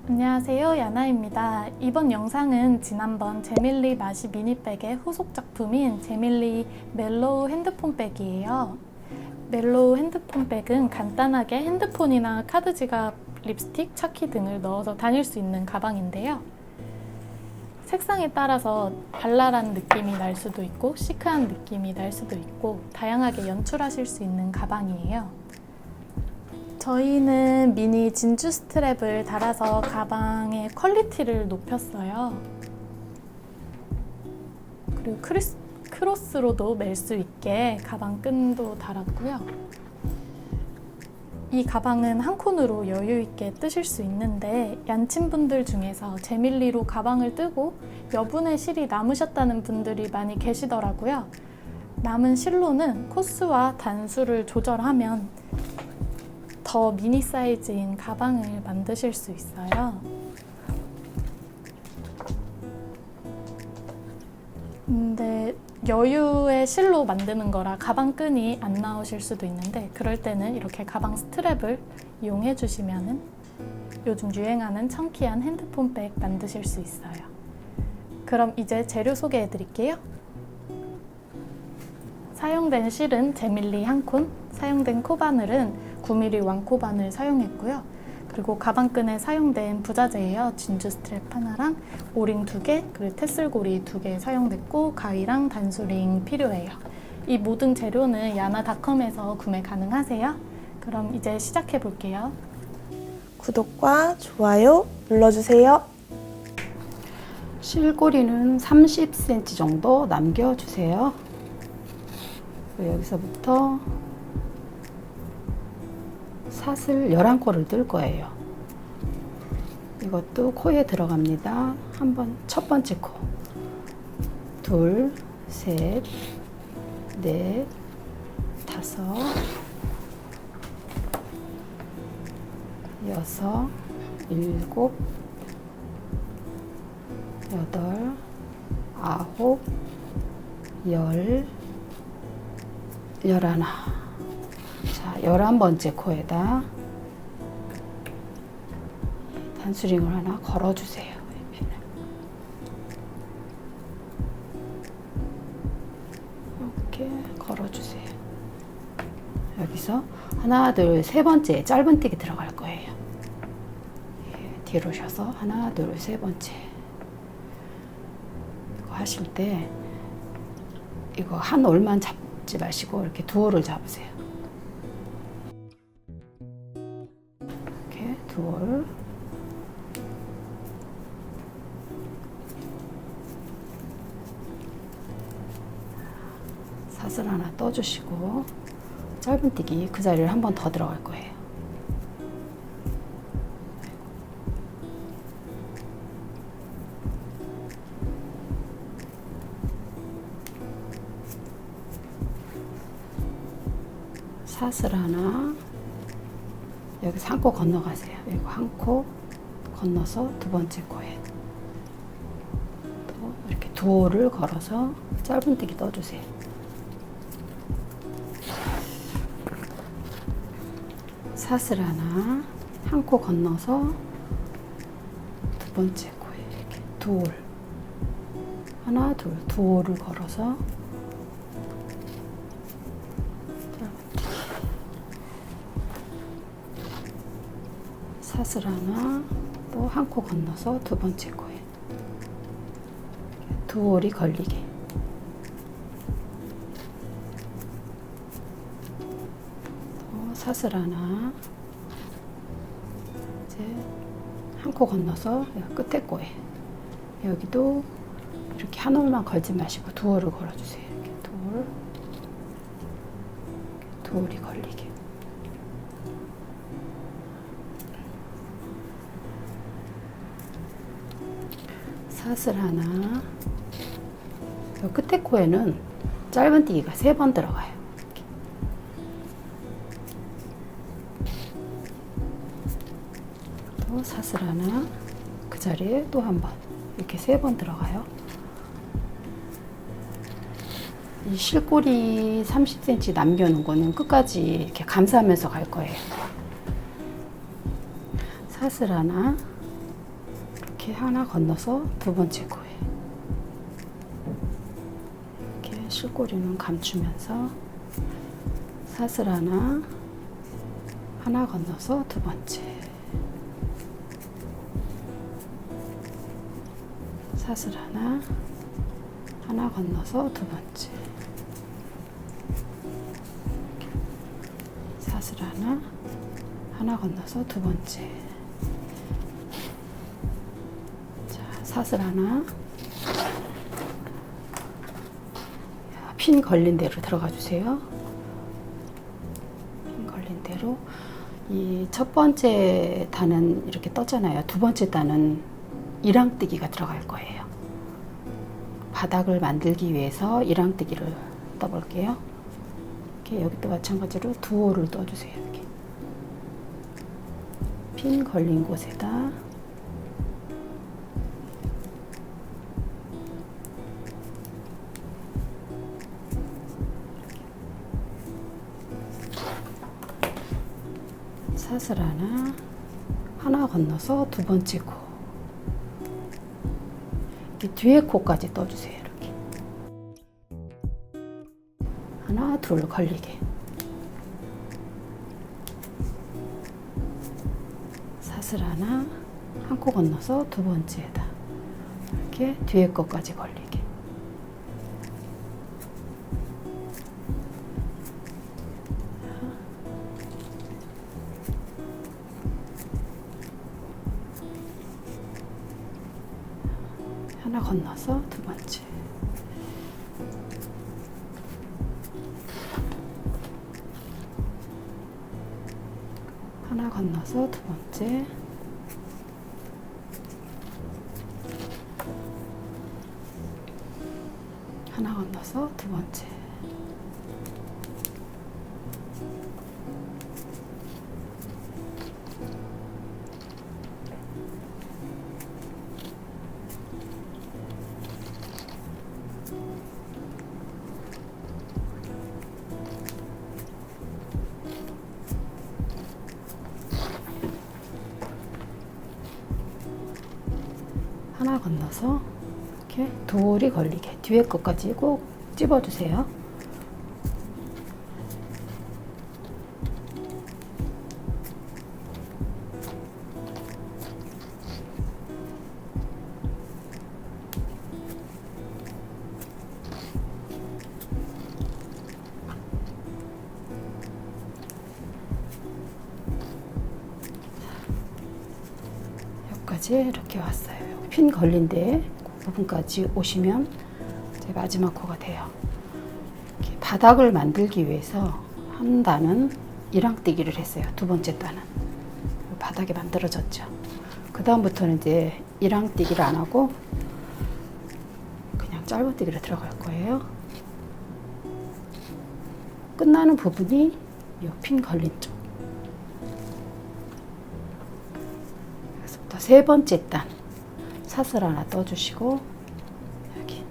안녕하세요, 야나입니다. 이번 영상은 지난번 제밀리 마시 미니백의 후속 작품인 제밀리 mellow 핸드폰백이에요. mellow 핸드폰백은 간단하게 핸드폰이나 카드 지갑, 립스틱, 차키 등을 넣어서 다닐 수 있는 가방인데요. 색상에 따라서 발랄한 느낌이 날 수도 있고 시크한 느낌이 날 수도 있고 다양하게 연출하실 수 있는 가방이에요. 저희는 미니 진주 스트랩을 달아서 가방의 퀄리티를 높였어요. 그리고 크로스로도 멜 수 있게 가방 끈도 달았고요. 이 가방은 한 콘으로 여유 있게 뜨실 수 있는데 얀친분들 중에서 제밀리로 가방을 뜨고 여분의 실이 남으셨다는 분들이 많이 계시더라고요. 남은 실로는 코스와 단수를 조절하면 더 미니 사이즈인 가방을 만드실 수 있어요. 근데 여유의 실로 만드는 거라 가방 끈이 안 나오실 수도 있는데 그럴 때는 이렇게 가방 스트랩을 이용해 주시면은 요즘 유행하는 청키한 핸드폰백 만드실 수 있어요. 그럼 이제 재료 소개해 드릴게요. 사용된 실은 제밀리 1콘, 사용된 코바늘은 9mm 왕코바늘 사용했고요. 그리고 가방끈에 사용된 부자재예요. 진주 스트랩 하나랑 오링 2개, 그리고 테슬고리 2개 사용됐고 가위랑 단수링 필요해요. 이 모든 재료는 야나닷컴에서 구매 가능하세요. 그럼 이제 시작해 볼게요. 구독과 좋아요 눌러주세요. 실고리는 30cm 정도 남겨주세요. 여기서부터 사슬 11코를 뜰 거예요. 이것도 코에 들어갑니다. 한번 첫 번째 코, 둘, 셋, 넷, 다섯, 여섯, 일곱, 여덟, 아홉, 열, 열하나. 자, 11번째 코에다 단수링을 하나 걸어주세요. 이렇게 걸어주세요. 여기서 하나, 둘, 세 번째 짧은뜨기 들어갈 거예요. 뒤로 오셔서 하나, 둘, 세 번째. 이거 하실 때 이거 한 올만 잡지 마시고 이렇게 두 올을 잡으세요. 두 올. 사슬 하나 떠주시고 짧은뜨기 그 자리를 한 번 더 들어갈 거예요. 사슬 하나 여기서 한 코 건너가세요. 이거 한 코 건너서 두 번째 코에 또 이렇게 두 올을 걸어서 짧은뜨기 떠주세요. 사슬 하나 한 코 건너서 두 번째 코에 이렇게 두 올 하나 둘 두 올을 걸어서 사슬 하나 또 한 코 건너서 두 번째 코에 두 올이 걸리게 또 사슬 하나 이제 한 코 건너서 끝에 코에 여기도 이렇게 한 올만 걸지 마시고 두 올을 걸어주세요. 이렇게 두 올이 걸리게 사슬 하나 요 끝에 코에는 짧은뜨기가 3번 들어가요. 이렇게. 또 사슬 하나 그 자리에 또 한 번 이렇게 3번 들어가요. 이 실꼬리 30cm 남겨놓은 거는 끝까지 이렇게 감싸면서 갈 거예요. 사슬 하나 이렇게 하나 건너서 두 번째 코에 이렇게 실꼬리는 감추면서 사슬 하나 건너서 두 번째, 사슬 하나 건너서 두 번째, 사슬 하나 건너서 두 번째. 자, 사슬 하나, 핀 걸린 대로 들어가 주세요. 핀 걸린 대로. 이 첫 번째 단은 이렇게 떴잖아요. 두 번째 단은 이랑뜨기가 들어갈 거예요. 바닥을 만들기 위해서 이랑뜨기를 떠볼게요. 이렇게 여기도 마찬가지로 두 호를 떠주세요. 이렇게 핀 걸린 곳에다 사슬 하나 건너서 두 번째 코, 이렇게 뒤에 코까지 떠주세요. 이렇게 하나 둘 걸리게, 사슬 하나 한 코 건너서 두 번째에다 이렇게 뒤에 거까지 걸리게, 하나 건너서 두 번째, 하나 건너서 두 번째, 하나 건너서 두 번째, 하나 건너서 이렇게 돌이 걸리게 뒤에 것까지 꼭 찝어주세요. 여기까지 이렇게 왔어요. 핀 걸린 데 그 부분까지 오시면 이제 마지막 코가 돼요. 이렇게 바닥을 만들기 위해서 한 단은 이랑뜨기를 했어요. 두 번째 단은 바닥이 만들어졌죠. 그 다음부터는 이제 이랑뜨기를 안 하고 그냥 짧은뜨기로 들어갈 거예요. 끝나는 부분이 이 핀 걸린 쪽. 그래서부터 세 번째 단 사슬 하나 떠주시고 여기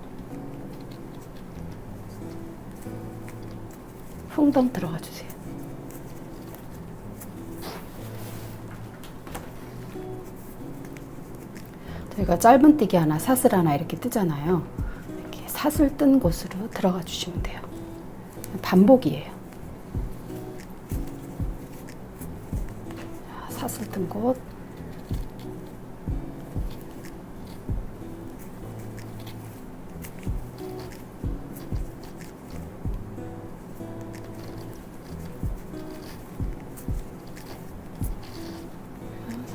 풍덩 들어가 주세요. 저희가 짧은뜨기 하나 사슬 하나 이렇게 뜨잖아요. 이렇게 사슬 뜬 곳으로 들어가 주시면 돼요. 반복이에요. 사슬 뜬 곳,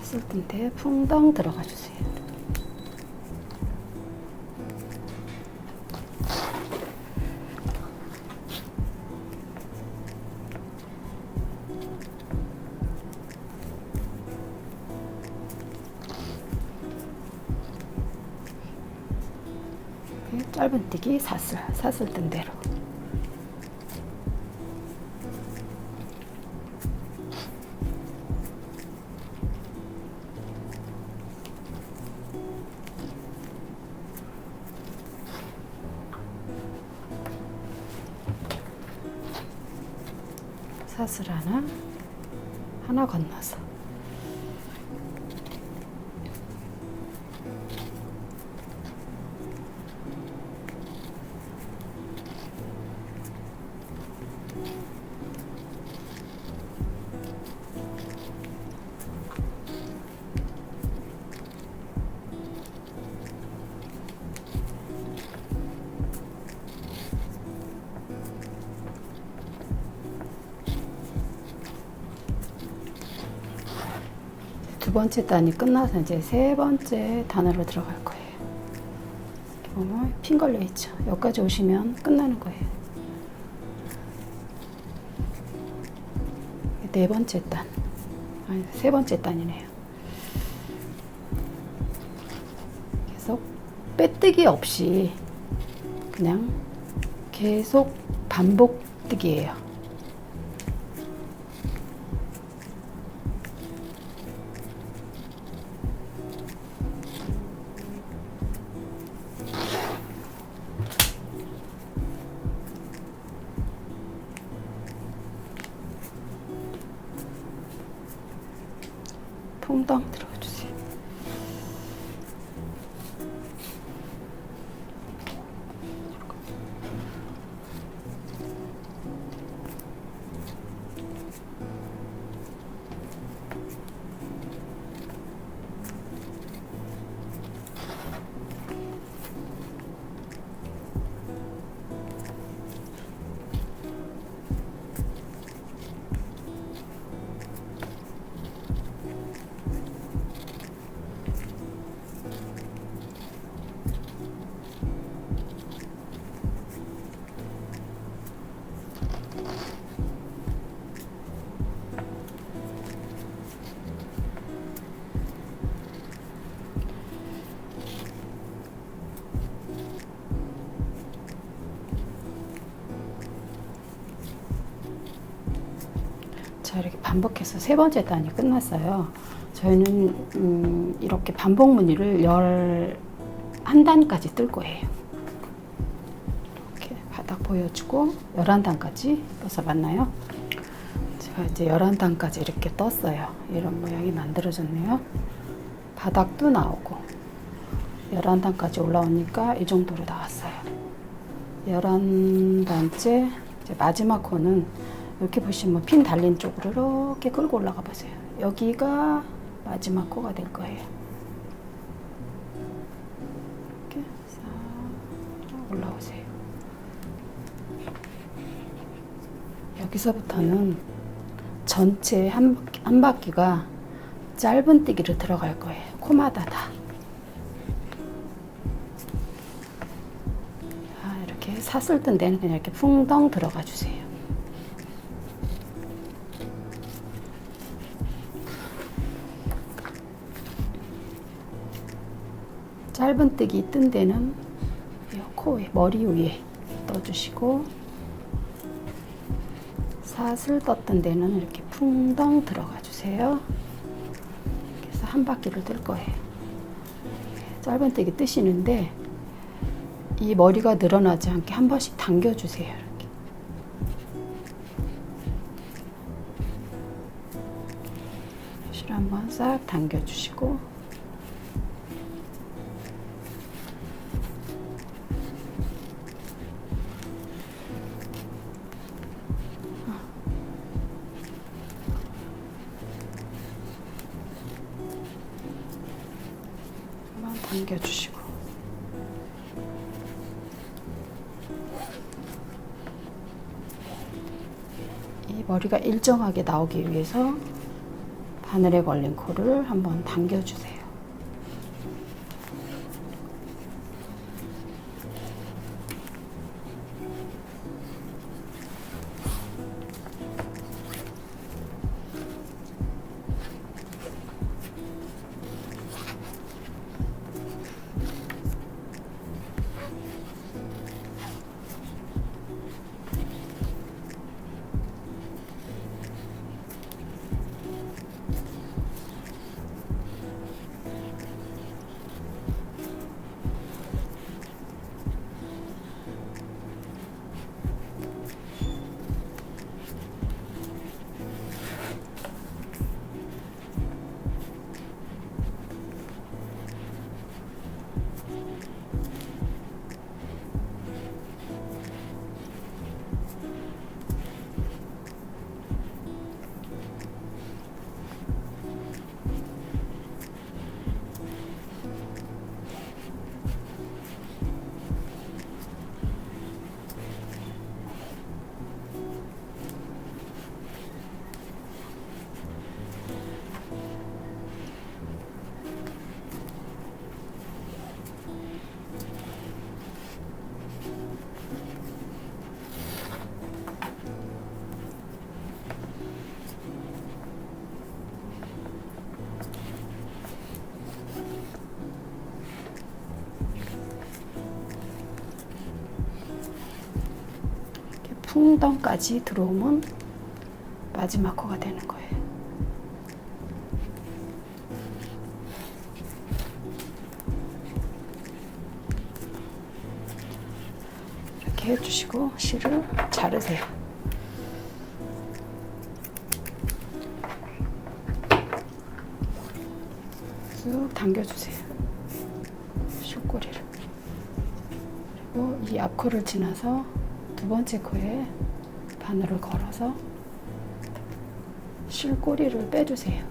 사슬 뜬 데 풍덩 들어가 주세요. 짧은뜨기 사슬 뜬 대로 사슬 하나 건너서 번째 단이 끝나서 이제 세 번째 단으로 들어갈 거예요. 이렇게 보면 핀 걸려 있죠. 여기까지 오시면 끝나는 거예요. 네 번째 단, 아니 세 번째 단이네요. 계속 빼뜨기 없이 그냥 계속 반복뜨기예요. 퐁당 들어주세요. 자, 이렇게 반복해서 세 번째 단이 끝났어요. 저희는 이렇게 반복 무늬를 11단까지 뜰 거예요. 이렇게 바닥 보여주고 11단까지 떠서 맞나요? 제가 이제 11단까지 이렇게 떴어요. 이런 모양이 만들어졌네요. 바닥도 나오고 11단까지 올라오니까 이 정도로 나왔어요. 11단째 이제 마지막 코는 이렇게 보시면 핀 달린 쪽으로 이렇게 끌고 올라가 보세요. 여기가 마지막 코가 될 거예요. 이렇게 싹 올라오세요. 여기서부터는 전체 한 바퀴가 짧은 뜨기로 들어갈 거예요. 코마다 다. 이렇게 사슬 뜬 데는 그냥 이렇게 풍덩 들어가 주세요. 짧은 뜨기 뜬 데는 이 코에, 머리 위에 떠주시고, 사슬 떴던 데는 이렇게 풍덩 들어가 주세요. 그래서 한 바퀴를 뜰 거예요. 짧은 뜨기 뜨시는데 이 머리가 늘어나지 않게 한 번씩 당겨주세요. 이렇게. 실 한번 싹 당겨주시고, 당겨주시고, 이 머리가 일정하게 나오기 위해서 바늘에 걸린 코를 한번 당겨주세요. 풍덩까지 들어오면 마지막 코가 되는 거예요. 이렇게 해주시고 실을 자르세요. 쭉 당겨주세요. 실꼬리를. 그리고 이 앞코를 지나서 두 번째 코에 바늘을 걸어서 실꼬리를 빼주세요.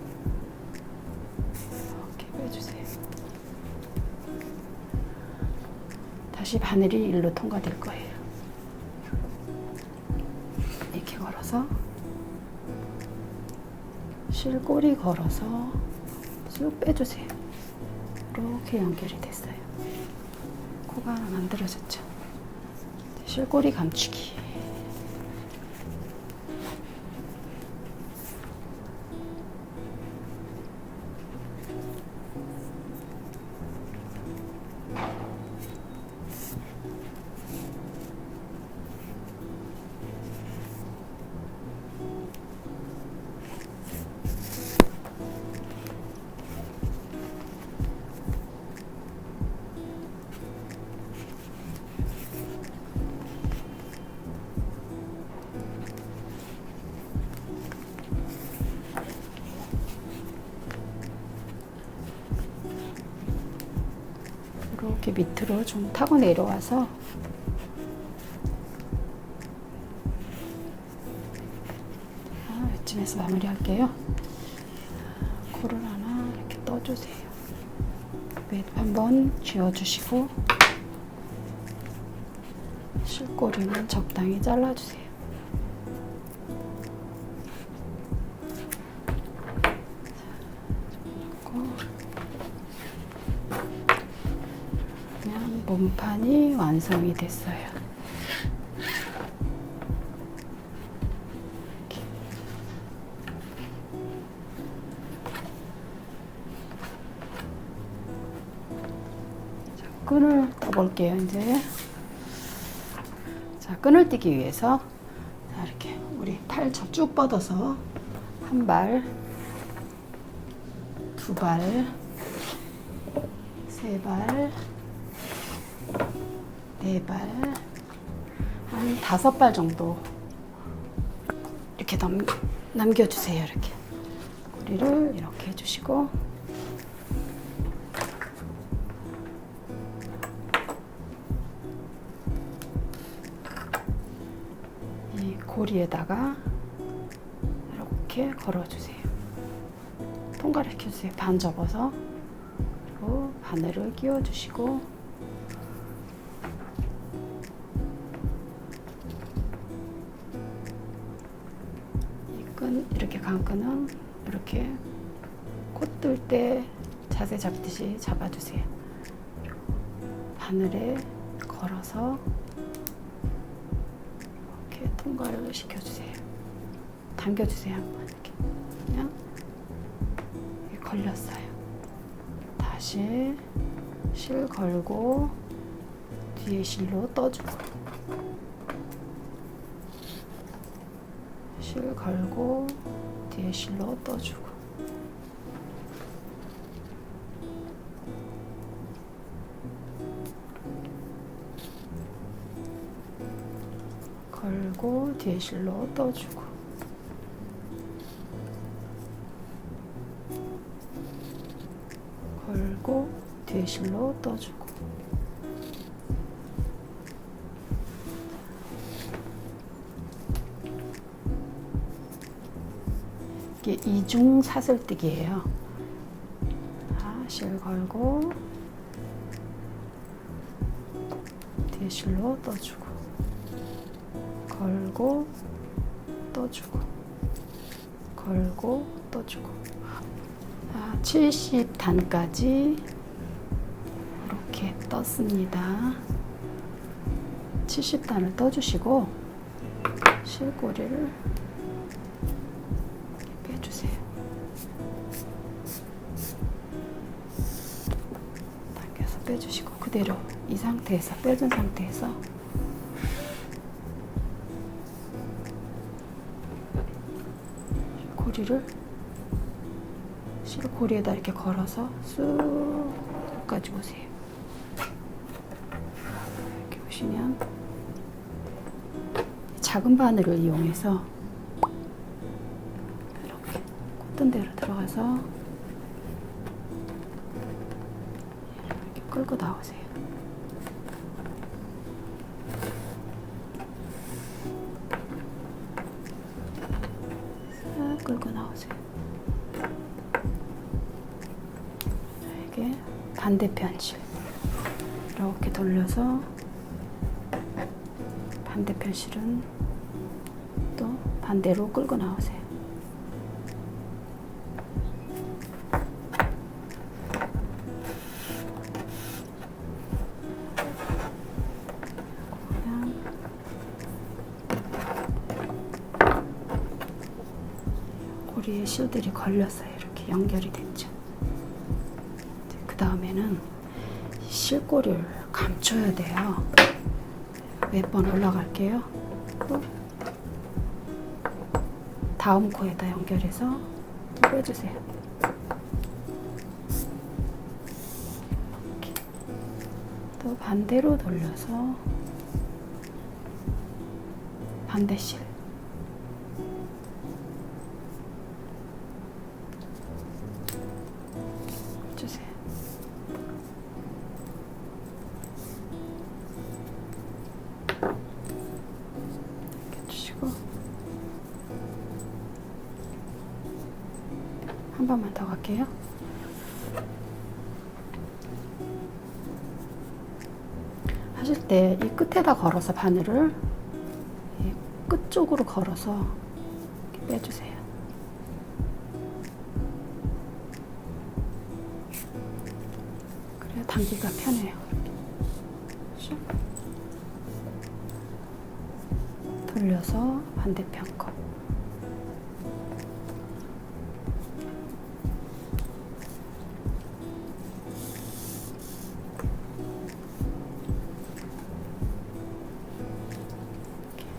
이렇게 빼주세요. 다시 바늘이 일로 통과될 거예요. 이렇게 걸어서 실꼬리 걸어서 쭉 빼주세요. 이렇게 연결이 됐어요. 코가 하나 만들어졌죠. 실꼬리 감추기. 이렇게 밑으로 좀 타고 내려와서 이쯤에서 마무리 할게요. 코를 하나 이렇게 떠주세요. 윗 한번 쥐어주시고 실꼬리는 적당히 잘라주세요. 몸판이 완성이 됐어요. 이렇게. 자, 끈을 떠볼게요. 이제 자, 끈을 띄기 위해서 자, 이렇게 우리 팔 쭉 뻗어서 한 발, 두 발, 세 발, 네 발, 한 5발 정도 이렇게 남겨주세요. 이렇게 꼬리를 이렇게 해주시고 이 고리에다가 이렇게 걸어주세요. 통과를 시켜주세요. 반 접어서 그리고 바늘을 끼워주시고 이렇게 간 끈은 이렇게 코 뜰 때 자세 잡듯이 잡아주세요. 바늘에 걸어서 이렇게 통과를 시켜주세요. 당겨주세요. 한번 이렇게 그냥 걸렸어요. 다시 실 걸고 뒤에 실로 떠주고 실 걸고 뒤에 실로 떠주고 걸고 뒤에 실로 떠주고 걸고 뒤에 실로 떠주고 이게 이중 사슬뜨기예요. 실 걸고 뒤에 실로 떠주고 걸고 떠주고 걸고 떠주고 70단까지 이렇게 떴습니다. 70단을 떠주시고 실꼬리를 빼주세요. 당겨서 빼주시고 그대로 이 상태에서 빼준 상태에서 실고리에다 이렇게 걸어서 쑥 끝까지 오세요. 이렇게 보시면 작은 바늘을 이용해서 이렇게 꽂던 대로 들어가서 이렇게 끌고 나오세요. 싹 끌고 나오세요. 이게 반대편 실 이렇게 돌려서 반대편 실은 또 반대로 끌고 나오세요. 고리에 실들이 걸렸어요. 이렇게 연결이 됐죠. 그 다음에는 실고리를 감춰야 돼요. 몇 번 올라갈게요. 또 다음 코에다 연결해서 빼주세요. 이렇게. 또 반대로 돌려서 반대실 주세요. 이렇게 주시고 한 번만 더 갈게요. 하실 때 이 끝에다 걸어서 바늘을 이 끝쪽으로 걸어서 이렇게 빼주세요. 그래야 당기가 편해요. 이렇게. 돌려서 반대편 거.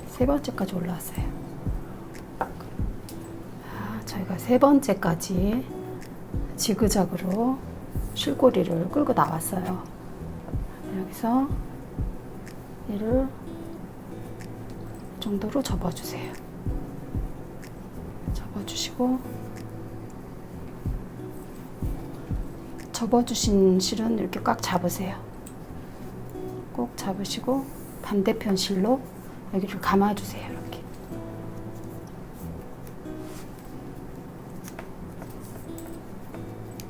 세 번째까지 올라왔어요. 저희가 세 번째까지 지그작으로 실고리를 끌고 나왔어요. 여기서 얘를 이 정도로 접어주세요. 접어주시고 접어주신 실은 이렇게 꽉 잡으세요. 꼭 잡으시고 반대편 실로 여기를 감아주세요. 이렇게.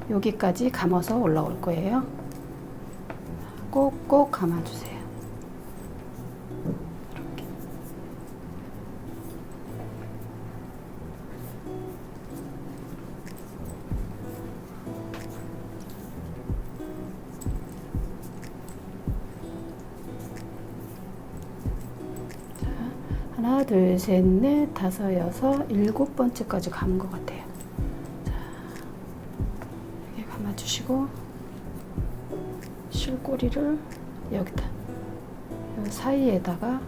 여기까지 감아서 올라올 거예요. 꼭꼭 감아주세요. 이렇게. 하나, 둘, 셋, 넷, 다섯, 여섯, 일곱 번째까지 감은 것 같아요. 자, 이렇게 감아주시고 실고리를 여기다 이 사이에다가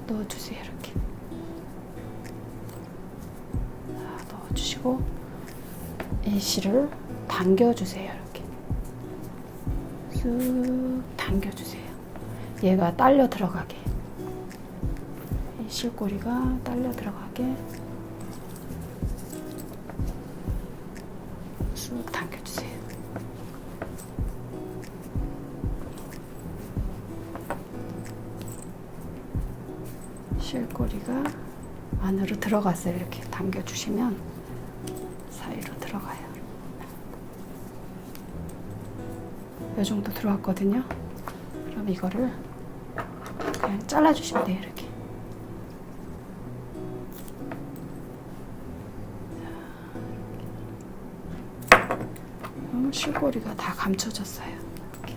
넣어주세요. 이렇게. 자, 넣어주시고 이 실을 당겨주세요. 이렇게 쑥 당겨주세요. 얘가 딸려 들어가게. 실고리가 딸려 들어가게 쑥 당겨주세요. 실고리가 안으로 들어갔어요. 이렇게 당겨주시면 사이로 들어가요. 이 정도 들어왔거든요. 그럼 이거를 그냥 잘라주시면 돼요. 이렇게. 실고리가 다 감춰졌어요. 이렇게.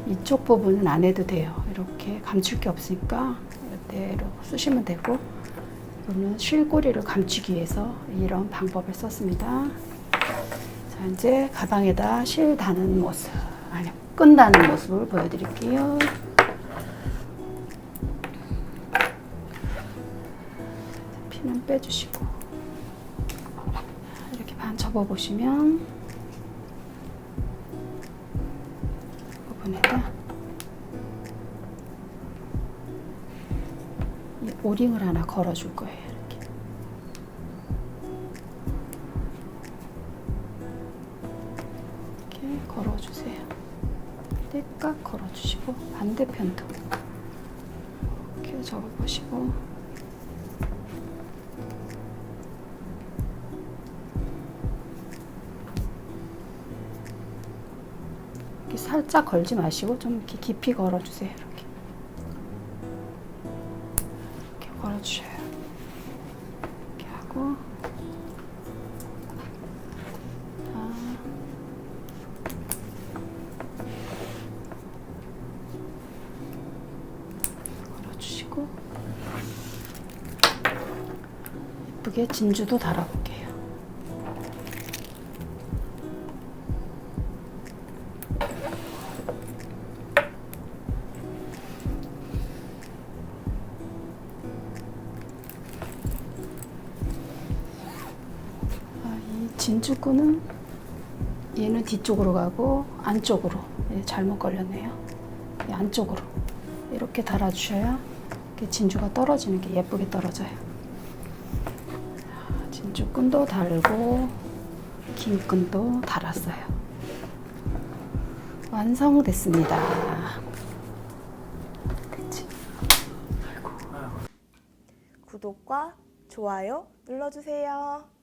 이쪽 부분은 안 해도 돼요. 이렇게 감출 게 없으니까 이대로 쓰시면 되고, 이거는 실고리를 감추기 위해서 이런 방법을 썼습니다. 자, 이제 가방에다 실 다는 모습, 아니 끈 다는 모습을 보여드릴게요. 피는 빼주시고 이렇게 반 접어보시면 부분에다 이 오링을 하나 걸어줄 거예요. 이렇게 걸어주세요. 떼깍 걸어주시고 반대편도 이렇게 접어보시고 이렇게 살짝 걸지 마시고 좀 이렇게 깊이 걸어주세요. 이렇게 걸어주셔요. 이렇게 하고 걸어주시고 예쁘게 진주도 달아볼게요. 진주끈은 얘는 뒤쪽으로 가고 안쪽으로 잘못 걸렸네요. 안쪽으로 이렇게 달아주셔야 진주가 떨어지는 게 예쁘게 떨어져요. 진주끈도 달고 긴 끈도 달았어요. 완성됐습니다. 됐지? 구독과 좋아요 눌러주세요.